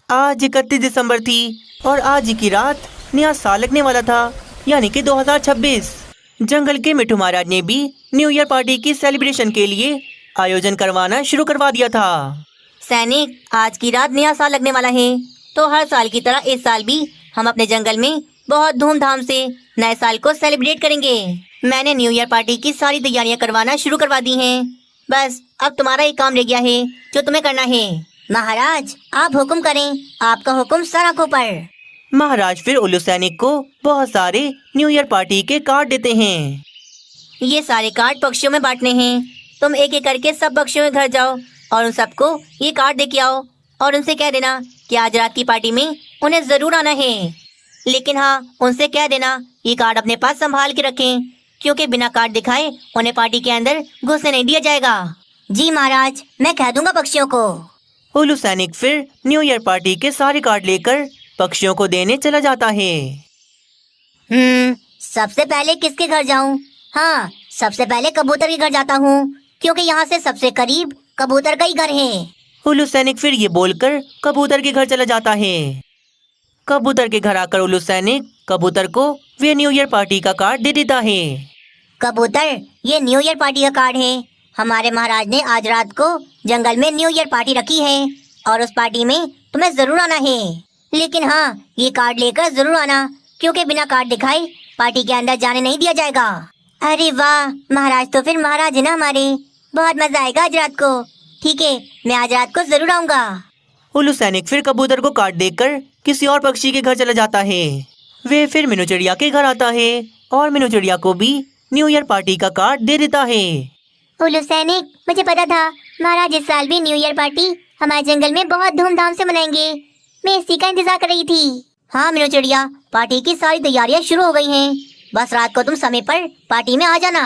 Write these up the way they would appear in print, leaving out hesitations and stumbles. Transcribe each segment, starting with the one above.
आज 31 दिसंबर थी और आज ही की रात नया साल लगने वाला था, यानी कि 2026। जंगल के मिठू महाराज ने भी न्यू ईयर पार्टी की सेलिब्रेशन के लिए आयोजन करवाना शुरू करवा दिया था। सैनिक, आज की रात नया साल लगने वाला है, तो हर साल की तरह इस साल भी हम अपने जंगल में बहुत धूमधाम से नए साल को सेलिब्रेट करेंगे। मैंने न्यू ईयर पार्टी की सारी तैयारियां करवाना शुरू करवा दी हैं। बस अब तुम्हारा ही काम रह गया है जो तुम्हें करना है। महाराज, आप हुक्म करें, आपका हुक्म सर आंखों पर। महाराज फिर उल्लू सैनिक को बहुत सारे न्यू ईयर पार्टी के कार्ड देते हैं। ये सारे कार्ड पक्षियों में बांटने हैं। तुम एक एक करके सब पक्षियों के घर जाओ और उन सबको ये कार्ड दे के आओ और उनसे कह देना कि आज रात की पार्टी में उन्हें जरूर आना है। लेकिन हाँ, उनसे कह देना ये कार्ड अपने पास संभाल के रखें, क्योंकि बिना कार्ड दिखाए उन्हें पार्टी के अंदर घुसने नहीं दिया जाएगा। जी महाराज, मैं कह दूंगा पक्षियों को। उल्लू सैनिक फिर न्यू ईयर पार्टी के सारे कार्ड लेकर पक्षियों को देने चला जाता है। सबसे पहले किसके घर जाऊं? हाँ, सबसे पहले कबूतर के घर जाता हूँ, क्योंकि यहाँ से सबसे करीब कबूतर का ही घर है। उल्लू सैनिक फिर ये बोलकर कबूतर के घर चला जाता है। कबूतर के घर आकर उल्लू सैनिक कबूतर को वे न्यू ईयर पार्टी का कार्ड दे देता है। कबूतर, ये न्यू ईयर पार्टी का कार्ड है। हमारे महाराज ने आज रात को जंगल में न्यू ईयर पार्टी रखी है और उस पार्टी में तुम्हें जरूर आना है। लेकिन हाँ, ये कार्ड लेकर जरूर आना, क्योंकि बिना कार्ड दिखाए पार्टी के अंदर जाने नहीं दिया जाएगा। अरे वाह, महाराज तो फिर महाराज है ना हमारे। बहुत मजा आएगा आज रात को। ठीक है, मैं आज रात को जरूर आऊंगा। उल्लू सैनिक फिर कबूतर को कार्ड देकर किसी और पक्षी के घर चला जाता है। वे फिर मीनू चिड़िया के घर आता है और मीनू चिड़िया को भी न्यू ईयर पार्टी का कार्ड दे देता है। उल्लू सैनिक, मुझे पता था महाराज इस साल भी न्यू ईयर पार्टी हमारे जंगल में बहुत धूमधाम से मनाएंगे। मैं इसी का इंतजार कर रही थी। हाँ मीनू चिड़िया, पार्टी की सारी तैयारियां शुरू हो गई हैं। बस रात को तुम समय पर पार्टी में आ जाना।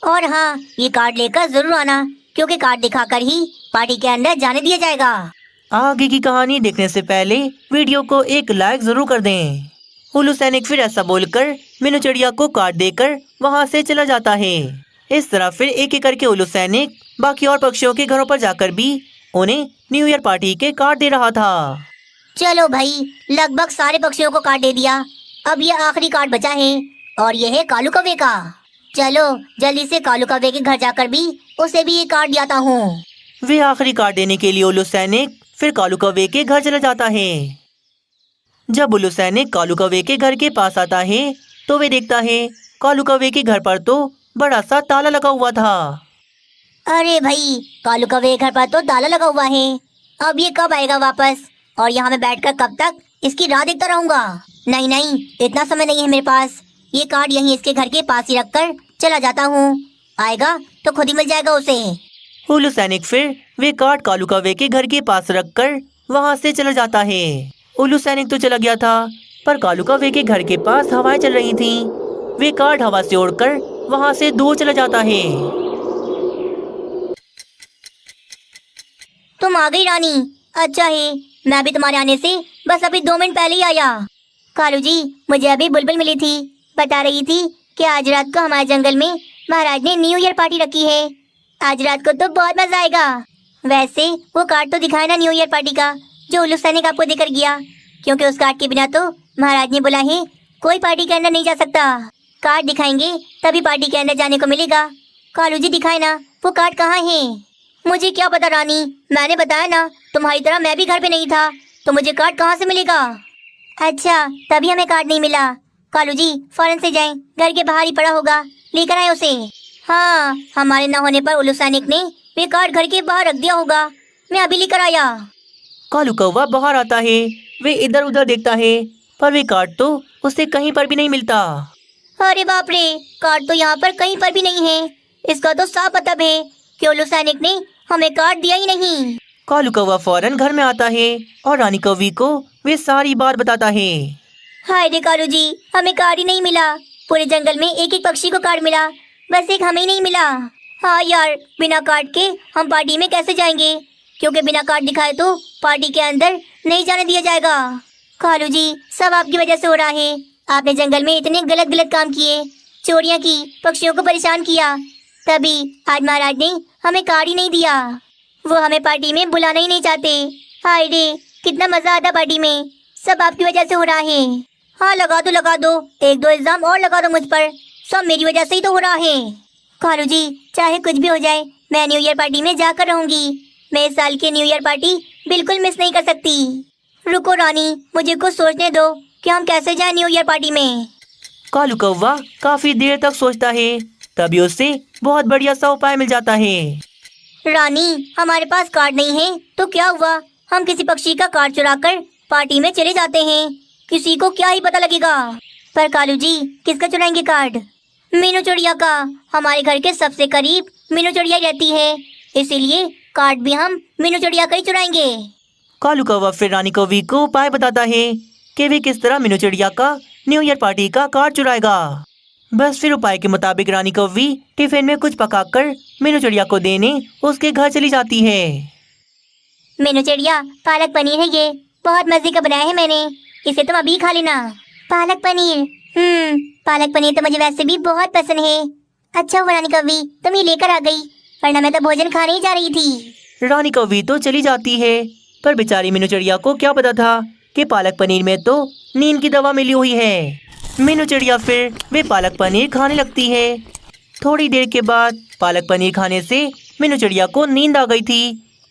और हाँ, ये कार्ड लेकर जरूर आना, क्योंकि कार्ड दिखाकर ही पार्टी के अंदर जाने दिया जाएगा। आगे की कहानी देखने से पहले वीडियो को एक लाइक जरूर कर दें। उल्लू सैनिक फिर ऐसा बोलकर मीनू चिड़िया को कार्ड देकर वहाँ से चला जाता है। इस तरह फिर एक एक करके उल्लू सैनिक बाकी और पक्षियों के घरों पर जाकर भी उन्हें न्यू ईयर पार्टी के कार्ड दे रहा था। चलो भाई, लगभग सारे पक्षियों को कार्ड दे दिया। अब ये आखिरी कार्ड बचा है और ये है कालू कौवे का। चलो जल्दी से कालू कौवे के घर जाकर भी उसे भी ये कार्ड दियाता हूँ। वे आखिरी कार्ड देने के लिए उल्लू सैनिक फिर कालू कौवे के घर चला जाता है। जब उल्लू सैनिक कालू कौवे के घर के पास आता है तो वे देखता है कालू कौवे के घर पर तो बड़ा सा ताला लगा हुआ था। अरे भाई, कालू कौवे के घर पर तो ताला लगा हुआ है। अब ये कब आएगा वापस? और यहाँ मैं बैठकर कब तक इसकी राह देखता रहूंगा? नहीं नहीं, इतना समय नहीं है मेरे पास। ये कार्ड यहीं इसके घर के पास ही रखकर चला जाता हूँ। आएगा तो खुद ही मिल जाएगा उसे। उल्लू सैनिक फिर वे कार्ड कालू कौवे के घर के पास रखकर वहाँ से चला जाता है। उल्लू सैनिक तो चला गया था, पर कालू कौवे के घर के पास हवाएं चल रही थीं। वे कार्ड हवा से उड़कर वहाँ से दूर चला जाता है। तुम आ गई रानी। अच्छा है, मैं भी तुम्हारे आने से बस अभी 2 मिनट पहले ही आया। कालू जी, मुझे अभी बुलबुल मिली थी, बता रही थी कि आज रात को हमारे जंगल में महाराज ने न्यू ईयर पार्टी रखी है। आज रात को तो बहुत मजा आएगा। वैसे वो कार्ड तो दिखाए ना न्यू ईयर पार्टी का, जो उल्लू सैनिक आपको देकर गया, क्योंकि उस कार्ड के बिना तो महाराज ने बोला है कोई पार्टी के अंदर नहीं जा सकता। कार्ड दिखाएंगे तभी पार्टी के अंदर जाने को मिलेगा। कालू जी दिखाए ना, वो कार्ड कहाँ है? मुझे क्या पता रानी, मैंने बताया ना तुम्हारी तरह मैं भी घर पे नहीं था, तो मुझे कार्ड कहाँ से मिलेगा? अच्छा, तभी हमें कार्ड नहीं मिला। कालू जी फौरन से जाएं, घर के बाहर ही पड़ा होगा, लेकर आए उसे। हाँ, हमारे न होने पर उल्लू सैनिक ने वे कार्ड घर के बाहर रख दिया होगा। मैं अभी लेकर आया। कालू कौवा बाहर आता है। वे इधर उधर देखता है, पर वे कार्ड तो उसे कहीं पर भी नहीं मिलता। अरे बाप रे, कार्ड तो यहाँ पर कहीं पर भी नहीं है। इसका तो साफ मतलब है कि उल्लू सैनिक ने हमें कार्ड दिया ही नहीं। कालू कौवा फौरन घर में आता है और रानी कौवी को वे सारी बात बताता है। हाय रे कालू जी, हमें कार्ड ही नहीं मिला। पूरे जंगल में एक एक पक्षी को कार्ड मिला, बस एक हमें ही नहीं मिला। हाँ यार, बिना कार्ड के हम पार्टी में कैसे जाएंगे? क्योंकि बिना कार्ड दिखाए तो पार्टी के अंदर नहीं जाने दिया जाएगा। कालू जी, सब आपकी वजह से हो रहा है। आपने जंगल में इतने गलत गलत काम किए, चोरियां की, पक्षियों को परेशान किया, तभी आज महाराज ने हमें कार्ड ही नहीं दिया। वो हमें पार्टी में बुलाना ही नहीं चाहते। हाय रे, कितना मजा आता पार्टी में। सब आपकी वजह से हो रहा है। हाँ लगा दो, एक दो इल्जाम और लगा दो मुझ पर। सब मेरी वजह से ही तो हो रहा है। कालू जी चाहे कुछ भी हो जाए, मैं न्यू ईयर पार्टी में जाकर रहूंगी। मैं इस साल की न्यू ईयर पार्टी बिल्कुल मिस नहीं कर सकती। रुको रानी, मुझे कुछ सोचने दो कि हम कैसे जाएं न्यू ईयर पार्टी में। कालू कौवा काफी देर तक सोचता है, तभी उसे बहुत बढ़िया सा उपाय मिल जाता है। रानी हमारे पास कार्ड नहीं है तो क्या हुआ, हम किसी पक्षी का कार्ड चुराकर पार्टी में चले जाते हैं। किसी को क्या ही पता लगेगा। पर कालू जी किसका चुराएंगे कार्ड? मीनू चिड़िया का। हमारे घर के सबसे करीब मीनू चिड़िया रहती है, इसीलिए कार्ड भी हम मीनू चिड़िया का ही चुराएंगे। कालू कौवा फिर रानी कौवी को उपाय बताता है कि वे किस तरह मीनू चिड़िया का न्यू ईयर पार्टी का कार्ड चुराएगा। बस फिर उपाय के मुताबिक रानी कौवी टिफिन में कुछ पकाकर मीनू चिड़िया को देने उसके घर चली जाती है। मीनू चिड़िया पालक पनीर है, ये बहुत मजे का बनाया है मैंने, इसे तुम अभी खा लेना। पालक पनीर? पालक पनीर तो मुझे वैसे भी बहुत पसंद है। अच्छा हुआ रानी कौवी तुम ये लेकर आ गई, वरना मैं तो भोजन खाने ही जा रही थी। रानी कौवी तो चली जाती है, पर बेचारी मीनू चिड़िया को क्या पता था कि पालक पनीर में तो नींद की दवा मिली हुई है। मीनू चिड़िया फिर वे पालक पनीर खाने लगती है। थोड़ी देर के बाद पालक पनीर खाने से मीनू चिड़िया को नींद आ गई थी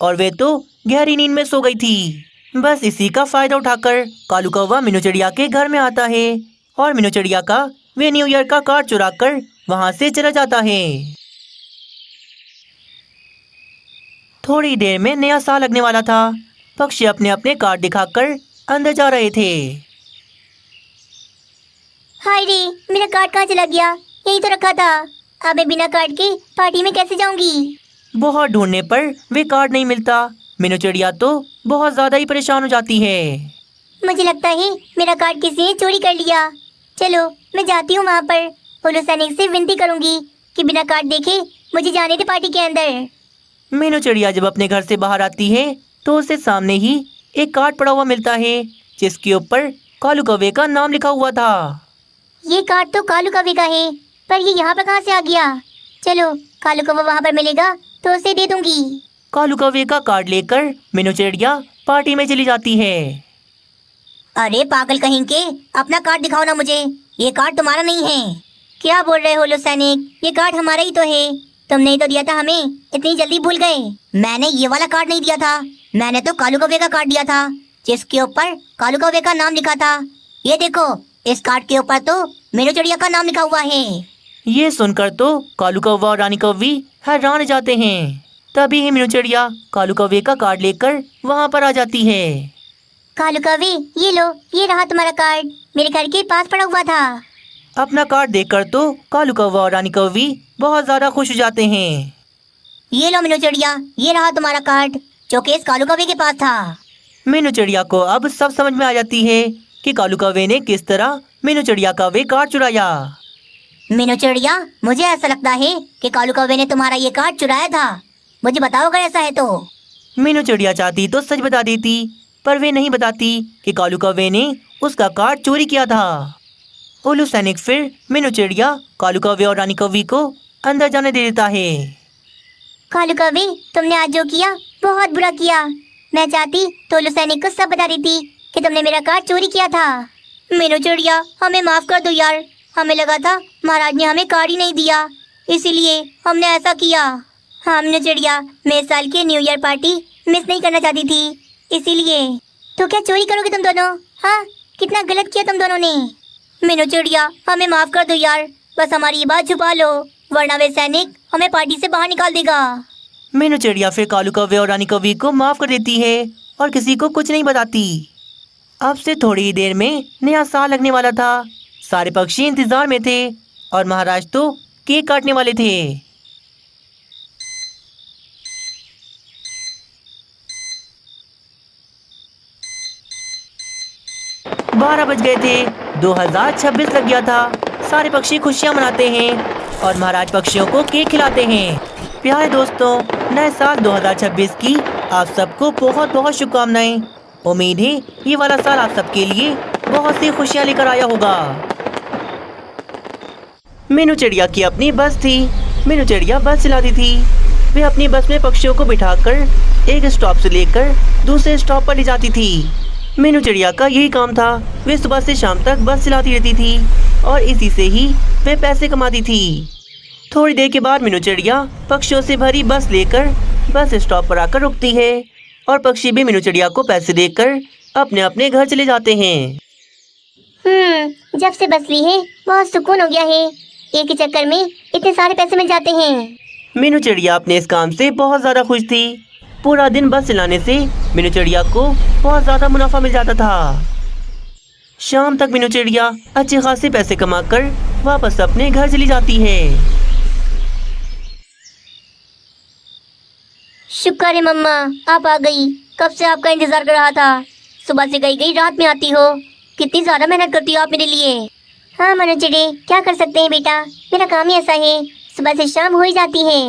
और वे तो गहरी नींद में सो गई थी। बस इसी का फायदा उठाकर कालू कौवा मीनू चिड़िया के घर में आता है और मीनू चिड़िया का वे न्यू ईयर का कार्ड चुराकर वहां से चला जाता है। थोड़ी देर में नया साल लगने वाला था। पक्षी अपने अपने कार्ड दिखाकर अंदर जा रहे थे। हाय रे, मेरा कार्ड कहाँ चला गया? यही तो रखा था। अब मैं बिना कार्ड के पार्टी में कैसे जाऊंगी? बहुत ढूंढने पर वे कार्ड नहीं मिलता। मीनू चिड़िया तो बहुत ज्यादा ही परेशान हो जाती है। मुझे लगता है मेरा कार्ड किसी ने चोरी कर लिया। चलो मैं जाती हूँ वहाँ पर। होलो सैनिक से विनती करूंगी कि बिना कार्ड देखे मुझे जाने दे पार्टी के अंदर। मीनू चिड़िया जब अपने घर से बाहर आती है तो उसे सामने ही एक कार्ड पड़ा हुआ मिलता है जिसके ऊपर कालू कौवे का नाम लिखा हुआ था। ये कार्ड तो कालू कौवे का है, पर ये यहाँ पर कहाँ से आ गया? चलो कालू कौवा वहाँ पर मिलेगा तो उसे दे दूंगी। कालू कौवे का कार्ड लेकर मीनू चिड़िया पार्टी में चली जाती है। अरे पागल कहीं के, अपना कार्ड दिखाओ ना मुझे। ये कार्ड तुम्हारा नहीं है। क्या बोल रहे हो होलो सैनिक, ये कार्ड हमारा ही तो है। तुमने ही तो दिया था हमें, इतनी जल्दी भूल गए। मैंने ये वाला कार्ड नहीं दिया था, मैंने तो कालू कौवे का कार्ड दिया था जिसके ऊपर कालू कौवे का नाम लिखा था। ये देखो, इस कार्ड के ऊपर तो मीनू चिड़िया का नाम लिखा हुआ है। ये सुनकर तो कालू कौवा और रानी कौवी हैरान हो जाते हैं। तभी ही मीनू चिड़िया कालू कौवे का कार्ड लेकर वहाँ पर आ जाती है। कालू कौवे ये लो, ये रहा तुम्हारा कार्ड, मेरे घर के पास पड़ा हुआ था। अपना कार्ड देखकर तो कालू कौवा और रानी कौवी बहुत ज्यादा खुश हो जाते हैं। ये लो मीनू चिड़िया, ये रहा तुम्हारा कार्ड जो कि इस कालू कौवे के पास था। मीनू चिड़िया को अब सब समझ में आ जाती है कि कालू कौवे ने किस तरह मीनू चिड़िया का वे कार्ड चुराया। मीनू चिड़िया, मुझे ऐसा लगता है कि कालू कौवे ने तुम्हारा ये कार्ड चुराया था। मुझे बताओ अगर ऐसा है तो। मीनू चिड़िया चाहती तो सच बता देती, पर वे नहीं बताती कि कालू कौवे ने उसका कार्ड चोरी किया था। उल्लू सैनिक फिर मीनू चिड़िया, कालू कौवे और रानी कौवी को अंदर जाने दे देता है। कालू कौवे, तुमने आज जो किया बहुत बुरा किया। मैं चाहती तो उल्लू सैनिक को सब बता देती कि तुमने मेरा कार्ड चोरी किया था। मीनू चिड़िया, हमें माफ कर दो यार। हमें लगा था महाराज ने हमें कार्ड ही नहीं दिया, इसीलिए हमने ऐसा किया। हाँ मीनू चिड़िया, मैं इस साल की न्यू ईयर पार्टी मिस नहीं करना चाहती थी, इसीलिए। तो क्या चोरी करोगे तुम दोनों? हाँ, कितना गलत किया तुम दोनों ने। मीनू चिड़िया, हमें माफ कर दो यार, बस हमारी ये बात छुपा लो, वरना वे सैनिक हमें पार्टी से बाहर निकाल देगा। मीनू चिड़िया फिर कालू कौवे और रानी कौवी को माफ कर देती है और किसी को कुछ नहीं बताती। अब से थोड़ी ही देर में नया साल लगने वाला था। सारे पक्षी इंतजार में थे और महाराज तो केक काटने वाले थे। 12 बज गए थे। 2026 लग गया था। सारे पक्षी खुशियाँ मनाते हैं और महाराज पक्षियों को केक खिलाते हैं। प्यारे दोस्तों, नए साल 2026 की आप सबको बहुत बहुत शुभकामनाएं। उम्मीद है ये वाला साल आप सबके लिए बहुत सी खुशियाँ लेकर आया होगा। मीनू चिड़िया की अपनी बस थी। मीनू चिड़िया बस चलाती थी। वे अपनी बस में पक्षियों को बिठाकर एक स्टॉप से लेकर दूसरे स्टॉप पर ले जाती थी। मीनू चिड़िया का यही काम था। वे सुबह से शाम तक बस चलाती रहती थी और इसी से ही वे पैसे कमाती थी। थोड़ी देर के बाद मीनू चिड़िया पक्षियों से भरी बस लेकर बस स्टॉप पर आकर रुकती है और पक्षी भी मीनू चिड़िया को पैसे देकर अपने अपने घर चले जाते हैं। जब से बस ली है बहुत सुकून हो गया है। एक ही चक्कर में इतने सारे पैसे मिल जाते हैं। मीनू चिड़िया अपने इस काम से बहुत ज़्यादा खुश थी। पूरा दिन बस चलाने से मीनू चिड़िया को बहुत ज़्यादा मुनाफा मिल जाता था। शाम तक मीनू चिड़िया अच्छे खासे पैसे कमाकर वापस अपने घर चली जाती है। शुक्र है मम्मा, आप आ गई। कब से आपका इंतजार कर रहा था। सुबह से गई रात में आती हो। कितनी ज्यादा मेहनत करती हो आप मेरे लिए। हाँ मनु चिड़ी, क्या कर सकते हैं बेटा, मेरा काम ही ऐसा है। सुबह से शाम हो ही जाती है।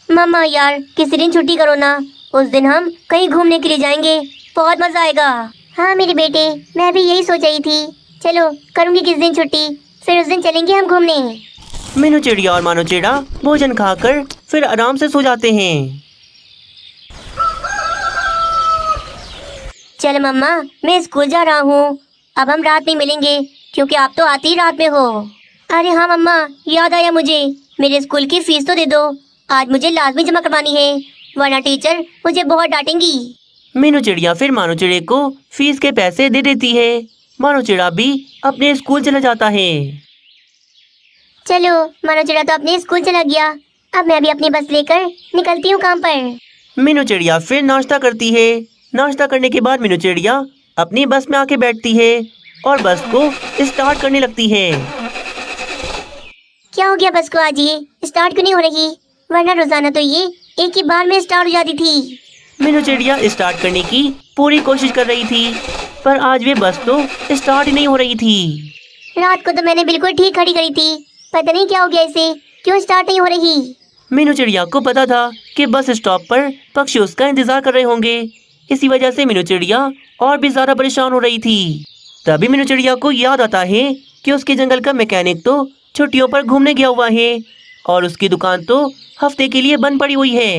मम्मा यार, किसी दिन छुट्टी करो ना। उस दिन हम कहीं घूमने के लिए जाएंगे, बहुत मजा आएगा। हाँ मेरे बेटे, मैं भी यही सोच रही थी। चलो करूँगी किस दिन छुट्टी, फिर उस दिन चलेंगे हम घूमने। मीनू चिड़िया और मानो चिड़ा भोजन खाकर फिर आराम से सो जाते हैं। चल मम्मा, मैं स्कूल जा रहा हूँ। अब हम रात में मिलेंगे क्योंकि आप तो आती ही रात में हो। अरे हाँ मम्मा, याद आया मुझे, मेरे स्कूल की फीस तो दे दो। आज मुझे लाजमी जमा करवानी है, वरना टीचर मुझे बहुत डांटेंगी। मीनू चिड़िया फिर मानो चिड़े को फीस के पैसे दे देती है। मानो चिड़ा भी अपने स्कूल चला जाता है। चलो, मानो चिड़ा तो अपने स्कूल चला गया। अब मैं भी अपनी बस लेकर निकलती हूँ काम पर। मीनू चिड़िया फिर नाश्ता करती है। नाश्ता करने के बाद मीनू चिड़िया अपनी बस में आके बैठती है और बस को स्टार्ट करने लगती है। क्या हो गया बस को आज ये स्टार्ट क्यों नहीं हो रही, वरना रोजाना तो ये एक ही बार में स्टार्ट हो जाती थी। मीनू चिड़िया स्टार्ट करने की पूरी कोशिश कर रही थी, पर आज वे बस तो स्टार्ट ही नहीं हो रही थी। रात को तो मैंने बिल्कुल ठीक खड़ी करी थी, पता नहीं क्या हो गया इसे, क्यों स्टार्ट नहीं हो रही। मीनू चिड़िया को पता था कि बस स्टॉप पर पक्षी उसका इंतजार कर रहे होंगे। इसी वजह से मीनू चिड़िया और भी ज्यादा परेशान हो रही थी। तभी मीनू चिड़िया को याद आता है कि उसके जंगल का मैकेनिक तो छुट्टियों पर घूमने गया हुआ है और उसकी दुकान तो हफ्ते के लिए बंद पड़ी हुई है।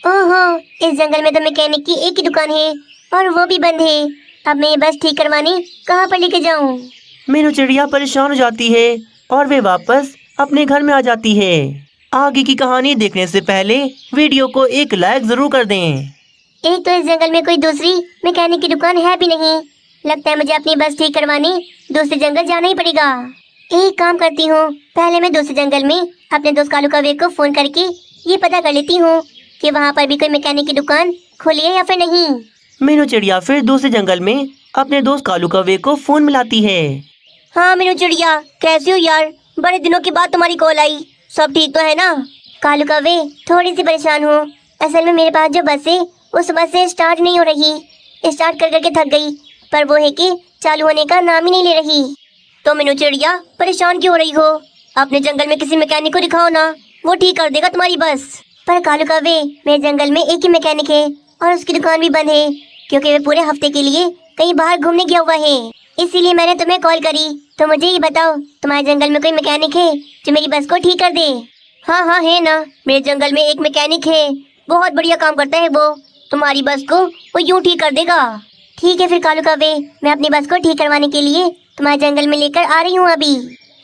ओहो, इस जंगल में तो मैकेनिक की एक ही दुकान है और वो भी बंद है। अब मैं ये बस ठीक करवाने कहाँ पर लेके जाऊँ। मीनू चिड़िया परेशान हो जाती है और वे वापस अपने घर में आ जाती है। आगे की कहानी देखने से पहले वीडियो को एक लाइक जरूर कर दें। एक तो इस जंगल में कोई दूसरी मैकेनिक की दुकान है भी नहीं। लगता है मुझे अपनी बस ठीक करवाने दूसरे जंगल जाना ही पड़ेगा। एक काम करती हूँ, पहले मैं दूसरे जंगल में अपने दोस्त कालू कौवे को फोन करके ये पता कर लेती हूँ कि वहाँ पर भी कोई मैकेनिक की दुकान खुली है या फिर नहीं। मीनू चिड़िया फिर दूसरे जंगल में अपने दोस्त कालू कौवे को फोन मिलाती है। हाँ मीनू चिड़िया, कैसी हो यार, बड़े दिनों के बाद तुम्हारी कॉल आई। सब ठीक तो है ना। कालू कौवे, थोड़ी सी परेशान हूँ। असल में मेरे पास जो बस है वो सुबह से स्टार्ट नहीं हो रही। स्टार्ट कर करके थक गई, पर वो है कि चालू होने का नाम ही नहीं ले रही। तो मीनू चिड़िया परेशान क्यों हो रही हो, अपने जंगल में किसी मैकेनिक को दिखाओ ना, वो ठीक कर देगा तुम्हारी बस। पर कालू कौवे, मेरे जंगल में एक ही मैकेनिक है और उसकी दुकान भी बंद है क्योंकि वो पूरे हफ्ते के लिए कहीं बाहर घूमने गया हुआ है। इसीलिए मैंने तुम्हें कॉल करी। तो मुझे ये बताओ, तुम्हारे जंगल में कोई मैकेनिक है जो मेरी बस को ठीक कर दे। हाँ हाँ है ना, मेरे जंगल में एक मैकेनिक है, बहुत बढ़िया काम करता है वो। तुम्हारी बस को वो यूं ठीक कर देगा। ठीक है फिर कालू कौवे, मैं अपनी बस को ठीक करवाने के लिए तुम्हारे जंगल में लेकर आ रही हूँ अभी।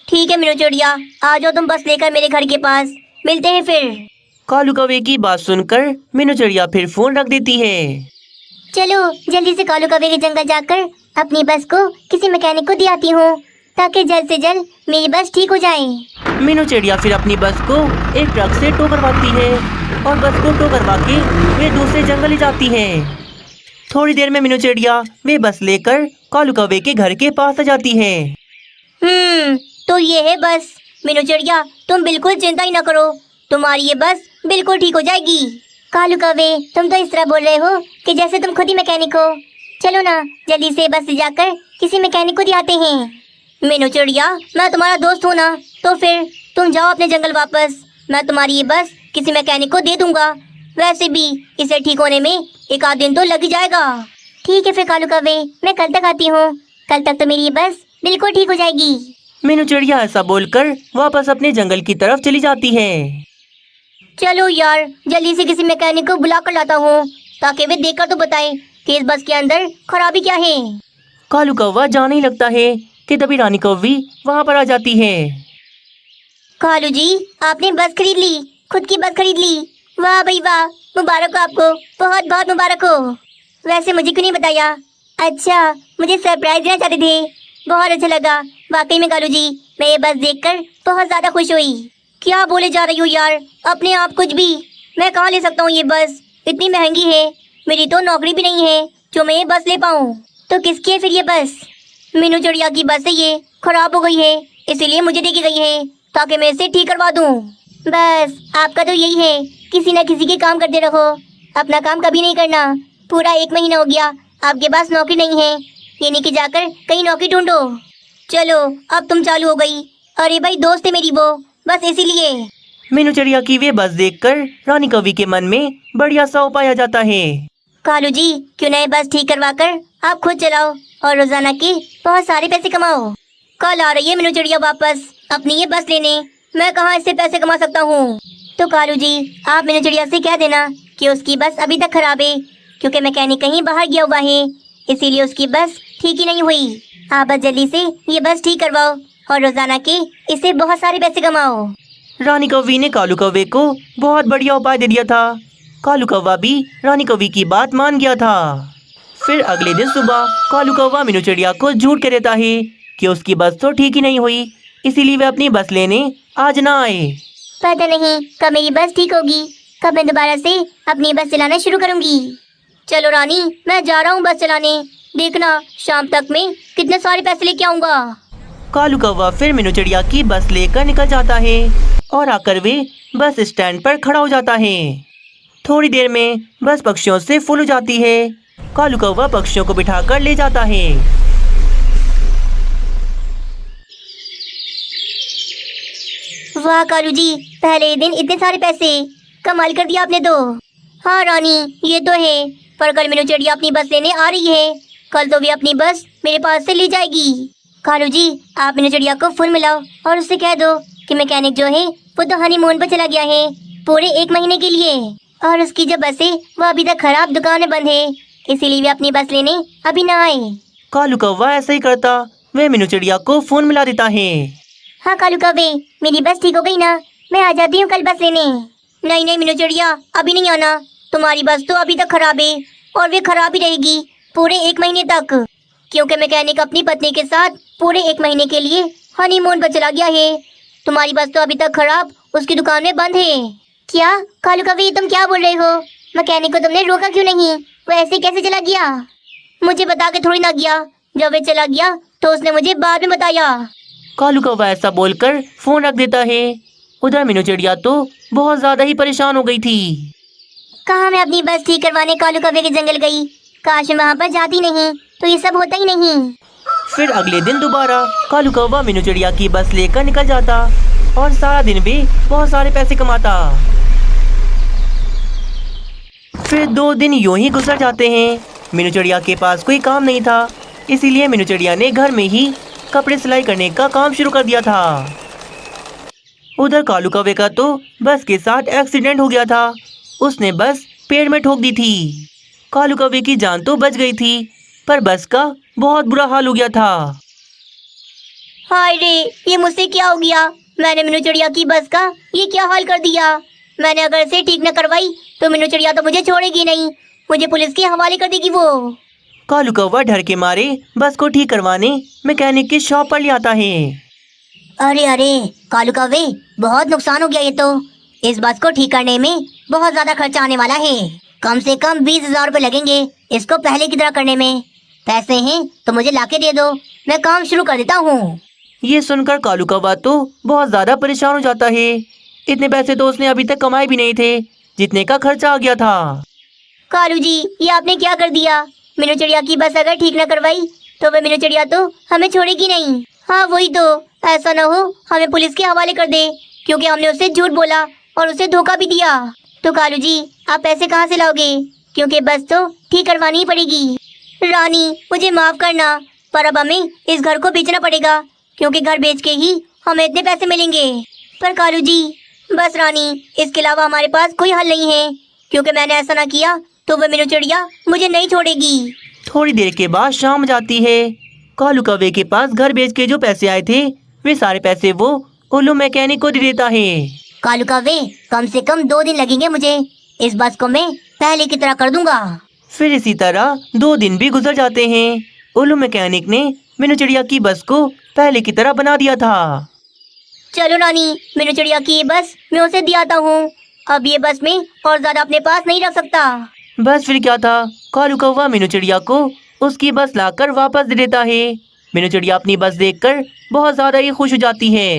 ठीक है मीनू चिड़िया, आ जाओ तुम बस लेकर मेरे घर के पास, मिलते हैं फिर। कालू कौवे की बात सुनकर मीनू चिड़िया फिर फोन रख देती है। चलो जल्दी से कालू कौवे के जंगल जाकर अपनी बस को किसी मैकेनिक को दे आती हूँ ताकि जल्द से जल्द मेरी बस ठीक हो जाए। मीनू चिड़िया फिर अपनी बस को एक ट्रक से टो करवाती है और बस को टो करवा के वे दूसरे जंगल ले जाती है। थोड़ी देर में मीनू चिड़िया वे बस लेकर कालू कौवे के घर के पास आ जाती है। तो ये है बस। मीनू चिड़िया, तुम बिल्कुल चिंता ही ना करो, तुम्हारी ये बस बिल्कुल ठीक हो जाएगी। कालू कौवे, तुम तो इस तरह बोल रहे हो कि जैसे तुम खुद ही मैकेनिक हो। चलो ना, जल्दी से बस से जाकर किसी मैकेनिक को दिखाते हैं। मीनू चिड़िया, मैं तुम्हारा दोस्त हूँ ना, तो फिर तुम जाओ अपने जंगल वापस। मैं तुम्हारी ये बस किसी मैकेनिक को दे दूंगा। वैसे भी इसे ठीक होने में एक आध दिन तो लग ही जाएगा। ठीक है फिर कालू कौवे, मैं कल तक आती हूँ। कल तक तो मेरी ये बस बिल्कुल ठीक हो जाएगी। मीनू चिड़िया ऐसा बोलकर वापस अपने जंगल की तरफ चली जाती है। चलो यार, जल्दी से किसी मैकेनिक को बुला कर लाता हूँ ताकि वे देखकर तो बताएं कि इस बस के अंदर खराबी क्या है। कालू कौवा जाने ही लगता है कि तभी रानी कौवी वहाँ पर आ जाती है। कालू जी, आपने बस खरीद ली, खुद की बस खरीद ली। वाह भाई वाह, मुबारक हो आपको, बहुत बहुत मुबारक हो। वैसे मुझे क्यों नहीं बताया? अच्छा, मुझे सरप्राइज देना चाहते थे। बहुत अच्छा लगा वाकई में कालू जी, मैं ये बस देखकर बहुत ज्यादा खुश हुई। क्या बोले जा रही हो यार, अपने आप कुछ भी। मैं कहाँ ले सकता हूँ ये बस, इतनी महंगी है। मेरी तो नौकरी भी नहीं है जो मैं ये बस ले पाऊँ। तो किसकी है फिर ये बस? मीनू चिड़िया की बस है, ये खराब हो गई है, इसीलिए मुझे दे दी गई है ताकि मैं इसे ठीक करवा दूँ। बस आपका तो यही है, किसी न किसी के काम करते रहो, अपना काम कभी नहीं करना। पूरा 1 महीना हो गया आपके पास नौकरी नहीं है, यानी कि जाकर कहीं नौकरी ढूंढो। चलो अब तुम चालू हो गई। अरे भाई दोस्त है मेरी वो, बस इसीलिए। मीनू चिड़िया की वे बस देखकर रानी कौवी के मन में बढ़िया सा उपाय आ जाता है। कालू जी, क्यों ना ये बस ठीक करवा कर आप खुद चलाओ और रोजाना के बहुत सारे पैसे कमाओ। कल आ रही है मीनू चिड़िया वापस अपनी ये बस लेने, मैं कहाँ इससे पैसे कमा सकता हूँ। तो कालू जी, आप मीनू चिड़िया से कह देना कि उसकी बस अभी तक खराब है, क्योंकि मैकेनिक कहीं बाहर गया हुआ है, इसीलिए उसकी बस ठीक ही नहीं हुई। आप बस जल्दी से ये बस ठीक करवाओ और रोजाना के इससे बहुत सारे पैसे कमाओ। रानी कौवी ने कालू कौवे को बहुत बढ़िया उपाय दे दिया था। कालू कौवा भी रानी कौवी की बात मान गया था। फिर अगले दिन सुबह कालू कौवा मीनू चिड़िया को झूठ कह देता है कि उसकी बस तो ठीक ही नहीं हुई, इसीलिए वे अपनी बस लेने आज ना आए। पता नहीं कब मेरी बस ठीक होगी, कब मैं दोबारा से अपनी बस चलाना शुरू करूंगी। चलो रानी, मैं जा रहा हूँ बस चलाने, देखना शाम तक मैं कितने सारे पैसे लेके आऊंगा। कालू कौवा फिर मीनू चिड़िया की बस लेकर निकल जाता है और आकर वे बस स्टैंड पर खड़ा हो जाता है। थोड़ी देर में बस पक्षियों से फुल हो जाती है। कालू कौवा पक्षियों को बिठाकर ले जाता है। वाह कालू जी, पहले ही दिन इतने सारे पैसे, कमाल कर दिया आपने तो। हाँ रानी, ये तो है, पर कल मीनू चिड़िया अपनी बस लेने आ रही है, कल तो भी अपनी बस मेरे पास से ले जाएगी। कालू जी, आप मीनू चिड़िया को फोन मिलाओ और उससे कह दो कि मैकेनिक जो है वो तो हनीमून पर चला गया है पूरे 1 महीने के लिए, और उसकी जो बस है वो अभी तक खराब दुकान में बंद है, इसीलिए वे अपनी बस लेने अभी ना आए। कालू कौवा ऐसा ही करता, वे मीनू चिड़िया को फोन मिला देता है। हाँ कालू कौवे, मेरी बस ठीक हो गई ना, मैं आ जाती हूँ कल बस लेने। नहीं नहीं मीनू चिड़िया, अभी नहीं आना, तुम्हारी बस तो अभी तक खराब है और वे खराब ही रहेगी पूरे 1 महीने तक, क्योंकि मैकेनिक अपनी पत्नी के साथ पूरे 1 महीने के लिए हनीमून पर चला गया है। तुम्हारी बस तो अभी तक खराब उसकी दुकान में बंद है। क्या कालू कौवे, तुम क्या बोल रहे हो? मैकेनिक को तुमने रोका क्यों नहीं? वो ऐसे कैसे चला गया? मुझे बता के थोड़ी ना गया, जब वे चला गया तो उसने मुझे बाद में बताया। कालू कौवा ऐसा बोलकर फोन रख देता है। उधर मीनू चिड़िया तो बहुत ज्यादा ही परेशान हो गई थी। कहाँ मैं अपनी बस ठीक करवाने कालू कौवे के जंगल गई, काश मैं वहाँ पर जाती नहीं तो ये सब होता ही नहीं। फिर अगले दिन दोबारा कालू कौवा मीनू चिड़िया की बस लेकर निकल जाता और सारा दिन भी बहुत सारे पैसे कमाता। फिर 2 दिन यूं ही गुजर जाते हैं। मीनू चिड़िया के पास कोई काम नहीं था, इसीलिए मीनू चिड़िया ने घर में ही कपड़े सिलाई करने का काम शुरू कर दिया था। उधर कालू कौवे का तो बस के साथ एक्सीडेंट हो गया था, उसने बस पेड़ में ठोक दी थी। कालू कौवे की जान तो बच गई थी, पर बस का बहुत बुरा हाल हो गया था। हाय रे, ये मुझसे क्या हो गया? मैंने मीनू चिड़िया की बस का ये क्या हाल कर दिया? मैंने अगर इसे ठीक न करवाई तो मीनू चिड़िया तो मुझे छोड़ेगी नहीं, मुझे पुलिस के हवाले कर देगी वो। कालू कौवा डर के मारे बस को ठीक करवाने मैकेनिक की शॉप पर ले आता है। अरे अरे कालू कौवे, बहुत नुकसान हो गया ये तो, इस बस को ठीक करने में बहुत ज्यादा खर्चा आने वाला है, कम से कम 20,000 रुपए लगेंगे इसको पहले की तरह करने में। पैसे हैं तो मुझे लाके दे दो, मैं काम शुरू कर देता हूँ। ये सुनकर कालू कौवा तो बहुत ज्यादा परेशान हो जाता है। इतने पैसे तो उसने अभी तक कमाए भी नहीं थे जितने का खर्चा आ गया था। कालू जी, ये आपने क्या कर दिया? मीनू चिड़िया की बस अगर ठीक न करवाई तो वह मीनू चिड़िया तो हमें छोड़ेगी नहीं। हाँ वही तो, ऐसा न हो हमें पुलिस के हवाले कर दे, क्योंकि हमने उसे झूठ बोला और उसे धोखा भी दिया। तो कालू जी, आप पैसे कहाँ से लाओगे? क्योंकि बस तो ठीक करवानी ही पड़ेगी। रानी, मुझे माफ करना, पर अब हमें इस घर को बेचना पड़ेगा, क्योंकि घर बेच के ही हमें इतने पैसे मिलेंगे। पर कालू जी, बस रानी, इसके अलावा हमारे पास कोई हल नहीं है, क्योंकि मैंने ऐसा ना किया तो वह मीनू चिड़िया मुझे नहीं छोड़ेगी। थोड़ी देर के बाद शाम हो जाती है। कालू कौवे के पास घर बेच के जो पैसे आए थे वे सारे पैसे वो उल्लू मैकेनिक को दे देता है। कालू कौवे, कम से कम 2 दिन लगेंगे मुझे। इस बस को मैं पहले की तरह कर दूंगा। फिर इसी तरह 2 दिन भी गुजर जाते हैं। उल्लू मैकेनिक ने मीनू चिड़िया की बस को पहले की तरह बना दिया था। चलो नानी, मीनू चिड़िया की ये बस मैं उसे दे आता हूँ। अब ये बस मैं और ज्यादा अपने पास नहीं रख सकता। बस फिर क्या था, कालू कौवा मीनू चिड़िया को उसकी बस लाकर वापस दे देता है। मीनू चिड़िया अपनी बस देखकर बहुत ज्यादा ही खुश हो जाती है।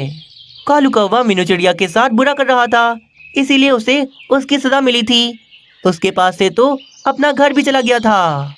कालू कौवा मीनू चिड़िया के साथ बुरा कर रहा था, इसीलिए उसे उसकी सजा मिली थी। उसके पास से तो अपना घर भी चला गया था।